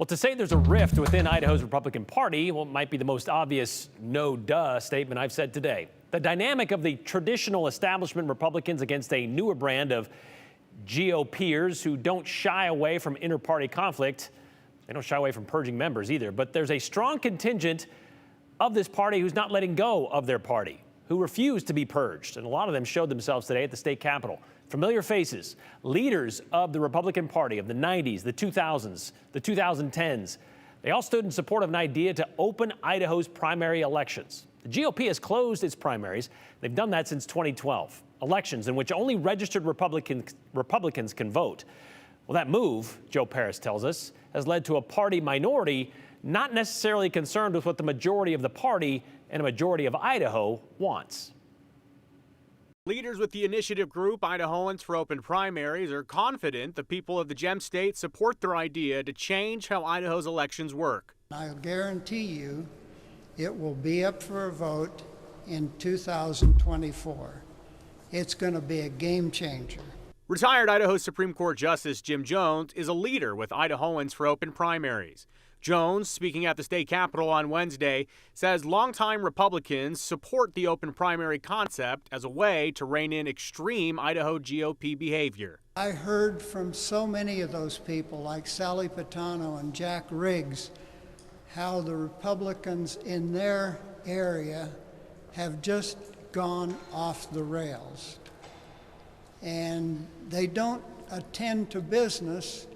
Well, to say there's a rift within Idaho's Republican Party, well, might be the most obvious no-duh statement I've said today. The dynamic of the traditional establishment Republicans against a newer brand of GOPers who don't shy away from inter-party conflict. They don't shy away from purging members either. But there's a strong contingent of this party who's not letting go of their party, who refuse to be purged. And a lot of them showed themselves today at the state capitol. Familiar faces, leaders of the Republican Party of the 90s, the 2000s, the 2010s. They all stood in support of an idea to open Idaho's primary elections. The GOP has closed its primaries. They've done that since 2012. Elections in which only registered Republicans can vote. Well, that move, Joe Paris tells us, has led to a party minority not necessarily concerned with what the majority of the party and a majority of Idaho wants. Leaders with the initiative group Idahoans for Open Primaries are confident the people of the Gem State support their idea to change how Idaho's elections work. I'll guarantee you it will be up for a vote in 2024. It's going to be a game changer. Retired Idaho Supreme Court Justice Jim Jones is a leader with Idahoans for Open Primaries. Jones, speaking at the state capitol on Wednesday, says longtime Republicans support the open primary concept as a way to rein in extreme Idaho GOP behavior. I heard from so many of those people, like Sally Patano and Jack Riggs, how the Republicans in their area have just gone off the rails. And they don't attend to business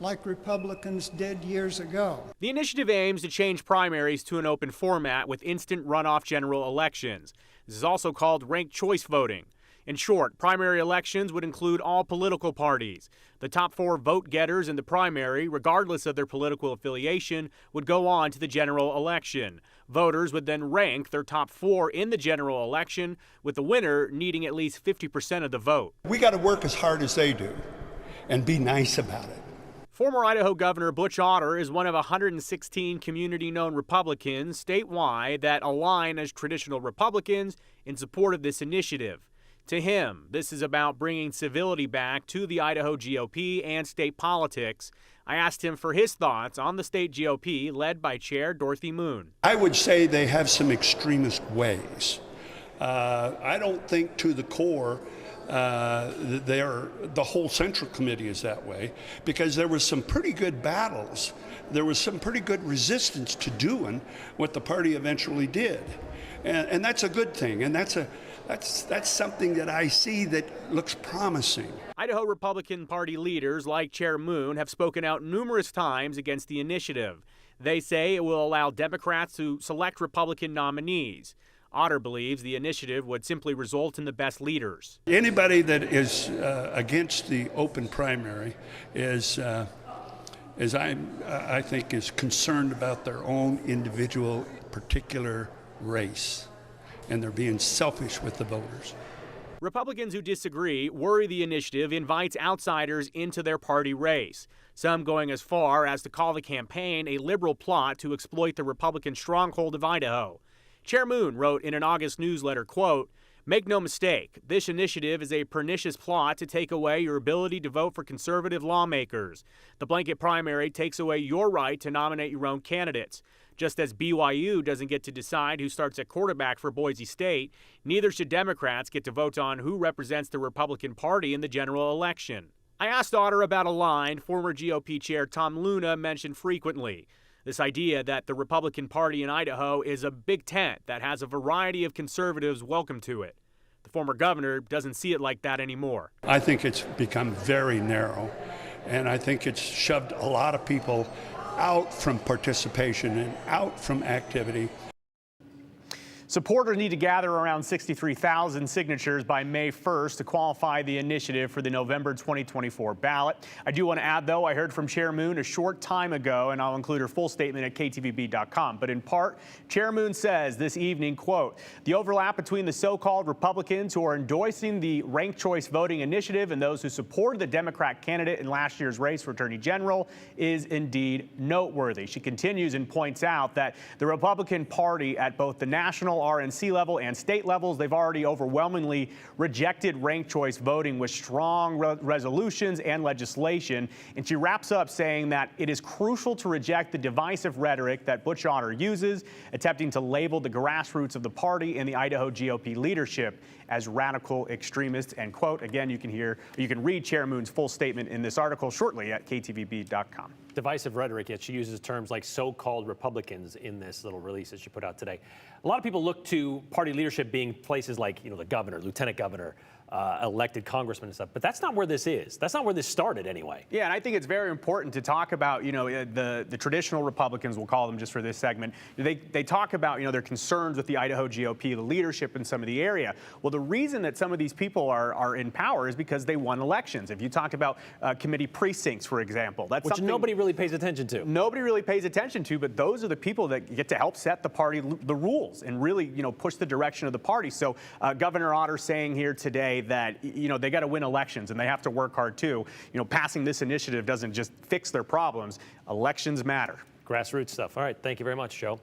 like Republicans did years ago. The initiative aims to change primaries to an open format with instant runoff general elections. This is also called ranked choice voting. In short, primary elections would include all political parties. The top 4 vote getters in the primary, regardless of their political affiliation, would go on to the general election. Voters would then rank their top 4 in the general election, with the winner needing at least 50% of the vote. We got to work as hard as they do and be nice about it. Former Idaho Governor Butch Otter is one of 116 community-known Republicans statewide that align as traditional Republicans in support of this initiative. To him, this is about bringing civility back to the Idaho GOP and state politics. I asked him for his thoughts on the state GOP led by Chair Dorothy Moon. I would say they have some extremist ways. I don't think to the core the whole Central Committee is that way, because there was some pretty good battles. There was some pretty good resistance to doing what the party eventually did. And that's a good thing, and that's something that I see that looks promising. Idaho Republican Party leaders like Chair Moon have spoken out numerous times against the initiative. They say it will allow Democrats to select Republican nominees. Otter believes the initiative would simply result in the best leaders. Anybody that is against the open primary is I think is concerned about their own individual particular race, and they're being selfish with the voters. Republicans who disagree worry the initiative invites outsiders into their party race, some going as far as to call the campaign a liberal plot to exploit the Republican stronghold of Idaho. Chair Moon wrote in an August newsletter, quote, "Make no mistake, this initiative is a pernicious plot to take away your ability to vote for conservative lawmakers. The blanket primary takes away your right to nominate your own candidates. Just as BYU doesn't get to decide who starts at quarterback for Boise State, neither should Democrats get to vote on who represents the Republican Party in the general election." I asked Otter about a line former GOP Chair Tom Luna mentioned frequently. This idea that the Republican Party in Idaho is a big tent that has a variety of conservatives welcome to it. The former governor doesn't see it like that anymore. I think it's become very narrow, and I think it's shoved a lot of people out from participation and out from activity. Supporters need to gather around 63,000 signatures by May 1st to qualify the initiative for the November 2024 ballot. I do want to add, though, I heard from Chair Moon a short time ago, and I'll include her full statement at ktvb.com. But in part, Chair Moon says this evening, quote, "The overlap between the so-called Republicans who are endorsing the ranked choice voting initiative and those who supported the Democrat candidate in last year's race for Attorney General is indeed noteworthy." She continues and points out that the Republican Party at both the national national RNC level and state levels. They've already overwhelmingly rejected ranked choice voting with strong resolutions and legislation. And she wraps up saying that it is crucial to reject the divisive rhetoric that Butch Otter uses, attempting to label the grassroots of the party and the Idaho GOP leadership as radical extremists, end quote. Again, you can read Chair Moon's full statement in this article shortly at ktvb.com. Divisive rhetoric, yet she uses terms like so-called Republicans in this little release that she put out today. A lot of people look to party leadership being places like, the governor, lieutenant governor, elected congressmen and stuff, but that's not where this is. That's not where this started anyway. Yeah, and I think it's very important to talk about, the traditional Republicans, we'll call them just for this segment. They talk about, their concerns with the Idaho GOP, the leadership in some of the area. Well, the reason that some of these people are in power is because they won elections. If you talk about committee precincts, for example, that's which something nobody really pays attention to. Nobody really pays attention to, but those are the people that get to help set the party, the rules, and really, push the direction of the party. So Governor Otter saying here today that, they got to win elections and they have to work hard too. Passing this initiative doesn't just fix their problems. Elections matter. Grassroots stuff. All right. Thank you very much, Joe.